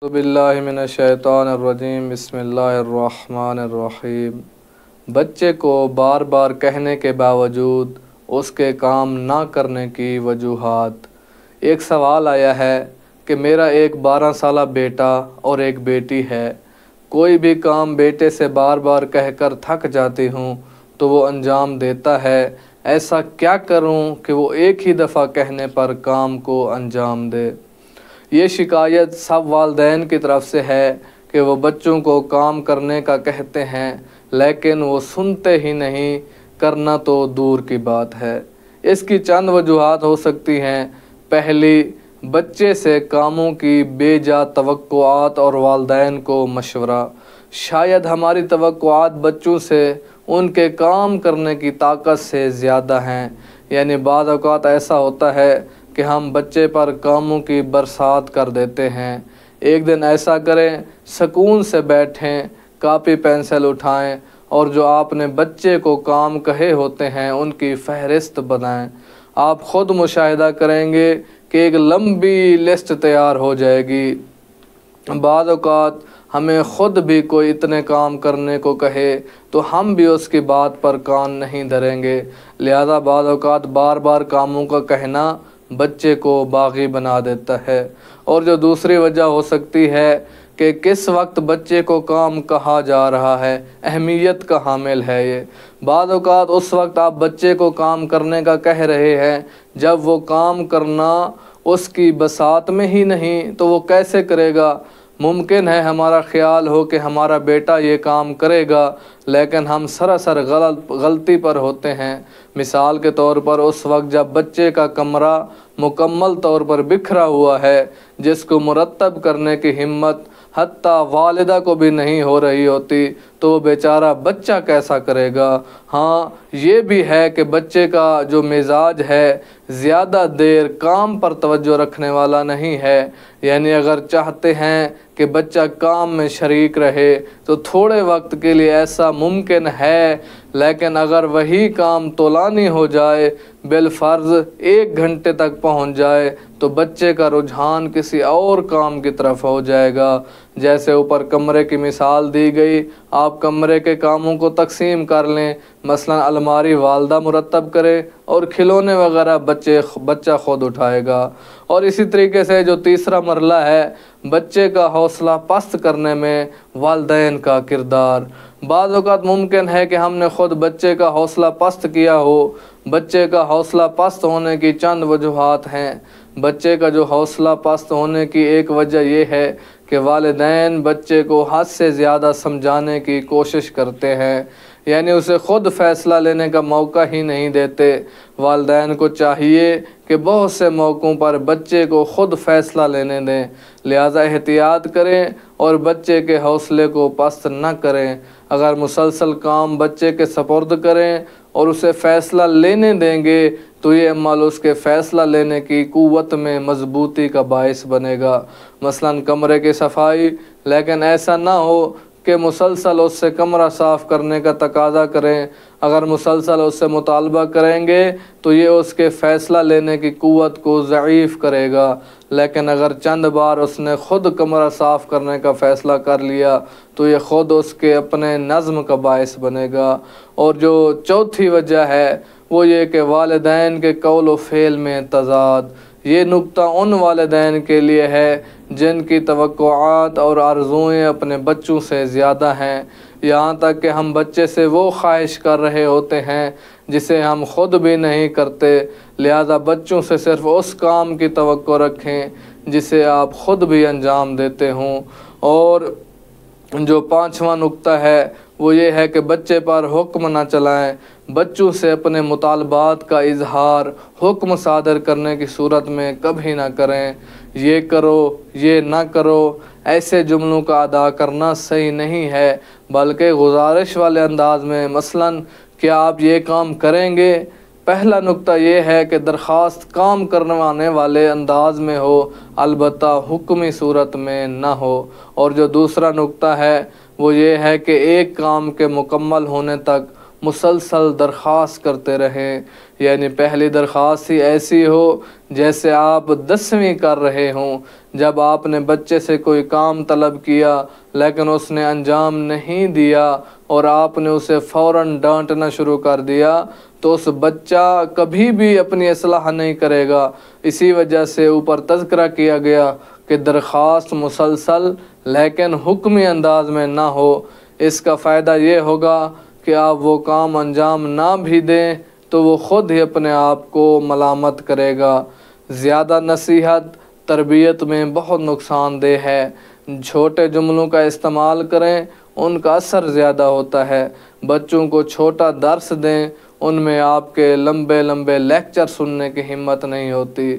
اعوذ باللہ من الشیطان الرجیم بسم اللہ الرحمن الرحیم۔ بچے کو بار بار کہنے کے باوجود اس کے کام نہ کرنے کی وجوہات۔ ایک سوال آیا ہے کہ میرا ایک 12 سالہ بیٹا اور ایک بیٹی ہے، کوئی بھی کام بیٹے سے بار بار کہہ کر تھک جاتی ہوں تو وہ انجام دیتا ہے، ایسا کیا کروں کہ وہ ایک ہی دفعہ کہنے پر کام کو انجام دے؟ یہ شکایت سب والدین کی طرف سے ہے کہ وہ بچوں کو کام کرنے کا کہتے ہیں لیکن وہ سنتے ہی نہیں، کرنا تو دور کی بات ہے۔ اس کی چند وجوہات ہو سکتی ہیں۔ پہلی، بچے سے کاموں کی بے جا توقعات اور والدین کو مشورہ۔ شاید ہماری توقعات بچوں سے ان کے کام کرنے کی طاقت سے زیادہ ہیں، یعنی بعض اوقات ایسا ہوتا ہے کہ ہم بچے پر کاموں کی برسات کر دیتے ہیں۔ ایک دن ایسا کریں، سکون سے بیٹھیں، کاپی پینسل اٹھائیں اور جو آپ نے بچے کو کام کہے ہوتے ہیں ان کی فہرست بنائیں۔ آپ خود مشاہدہ کریں گے کہ ایک لمبی لسٹ تیار ہو جائے گی۔ بعض اوقات ہمیں خود بھی کوئی اتنے کام کرنے کو کہے تو ہم بھی اس کی بات پر کان نہیں دھریں گے، لہذا بعض اوقات بار بار کاموں کا کہنا بچے کو باغی بنا دیتا ہے۔ اور جو دوسری وجہ ہو سکتی ہے کہ کس وقت بچے کو کام کہا جا رہا ہے، اہمیت کا حامل ہے یہ۔ بعض اوقات اس وقت آپ بچے کو کام کرنے کا کہہ رہے ہیں جب وہ کام کرنا اس کی بساط میں ہی نہیں تو وہ کیسے کرے گا؟ ممکن ہے ہمارا خیال ہو کہ ہمارا بیٹا یہ کام کرے گا لیکن ہم سراسر غلطی پر ہوتے ہیں۔ مثال کے طور پر اس وقت جب بچے کا کمرہ مکمل طور پر بکھرا ہوا ہے، جس کو مرتب کرنے کی ہمت حتیٰ والدہ کو بھی نہیں ہو رہی ہوتی، تو وہ بیچارہ بچہ کیسا کرے گا؟ ہاں، یہ بھی ہے کہ بچے کا جو مزاج ہے زیادہ دیر کام پر توجہ رکھنے والا نہیں ہے، یعنی اگر چاہتے ہیں کہ بچہ کام میں شریک رہے تو تھوڑے وقت کے لیے ایسا ممکن ہے، لیکن اگر وہی کام طولانی ہو جائے، بالفرض 1 گھنٹے تک پہنچ جائے، تو بچے کا رجحان کسی اور کام کی طرف ہو جائے گا۔ جیسے اوپر کمرے کی مثال دی گئی، آپ کمرے کے کاموں کو تقسیم کر لیں، مثلا الماری والدہ مرتب کرے اور کھلونے وغیرہ بچہ خود اٹھائے گا۔ اور اسی طریقے سے جو تیسرا مرحلہ ہے، بچے کا حوصلہ پست کرنے میں والدین کا کردار۔ بعض اوقات ممکن ہے کہ ہم نے خود بچے کا حوصلہ پست کیا ہو۔ بچے کا حوصلہ پست ہونے کی چند وجوہات ہیں۔ بچے کا جو حوصلہ پست ہونے کی ایک وجہ یہ ہے کہ والدین بچے کو حد سے زیادہ سمجھانے کی کوشش کرتے ہیں، یعنی اسے خود فیصلہ لینے کا موقع ہی نہیں دیتے۔ والدین کو چاہیے کہ بہت سے موقعوں پر بچے کو خود فیصلہ لینے دیں، لہذا احتیاط کریں اور بچے کے حوصلے کو پست نہ کریں۔ اگر مسلسل کام بچے کے سپرد کریں اور اسے فیصلہ لینے دیں گے تو یہ عمل اس کے فیصلہ لینے کی قوت میں مضبوطی کا باعث بنے گا۔ مثلا کمرے کی صفائی، لیکن ایسا نہ ہو کہ مسلسل اس سے کمرہ صاف کرنے کا تقاضا کریں۔ اگر مسلسل اس سے مطالبہ کریں گے تو یہ اس کے فیصلہ لینے کی قوت کو ضعیف کرے گا، لیکن اگر چند بار اس نے خود کمرہ صاف کرنے کا فیصلہ کر لیا تو یہ خود اس کے اپنے نظم کا باعث بنے گا۔ اور جو چوتھی وجہ ہے وہ یہ کہ والدین کے قول و فعل میں تضاد۔ یہ نکتہ ان والدین کے لیے ہے جن کی توقعات اور آرزوئیں اپنے بچوں سے زیادہ ہیں، یہاں تک کہ ہم بچے سے وہ خواہش کر رہے ہوتے ہیں جسے ہم خود بھی نہیں کرتے، لہذا بچوں سے صرف اس کام کی توقع رکھیں جسے آپ خود بھی انجام دیتے ہوں۔ اور جو 5واں نکتہ ہے وہ یہ ہے کہ بچے پر حکم نہ چلائیں۔ بچوں سے اپنے مطالبات کا اظہار حکم صادر کرنے کی صورت میں کبھی نہ کریں۔ یہ کرو، یہ نہ کرو، ایسے جملوں کا ادا کرنا صحیح نہیں ہے، بلکہ گزارش والے انداز میں، مثلا کیا آپ یہ کام کریں گے؟ پہلا نکتہ یہ ہے کہ درخواست کام کروانے والے انداز میں ہو، البتہ حکمی صورت میں نہ ہو۔ اور جو دوسرا نکتہ ہے وہ یہ ہے کہ ایک کام کے مکمل ہونے تک مسلسل درخواست کرتے رہیں، یعنی پہلی درخواست ہی ایسی ہو جیسے آپ 10ویں کر رہے ہوں۔ جب آپ نے بچے سے کوئی کام طلب کیا لیکن اس نے انجام نہیں دیا اور آپ نے اسے فوراً ڈانٹنا شروع کر دیا تو اس بچہ کبھی بھی اپنی اصلاح نہیں کرے گا۔ اسی وجہ سے اوپر تذکرہ کیا گیا کہ درخواست مسلسل لیکن حکمی انداز میں نہ ہو۔ اس کا فائدہ یہ ہوگا کہ آپ وہ کام انجام نہ بھی دیں تو وہ خود ہی اپنے آپ کو ملامت کرے گا۔ زیادہ نصیحت تربیت میں بہت نقصان دہ ہے۔ چھوٹے جملوں کا استعمال کریں، ان کا اثر زیادہ ہوتا ہے۔ بچوں کو چھوٹا درس دیں، ان میں آپ کے لمبے لمبے لیکچر سننے کی ہمت نہیں ہوتی۔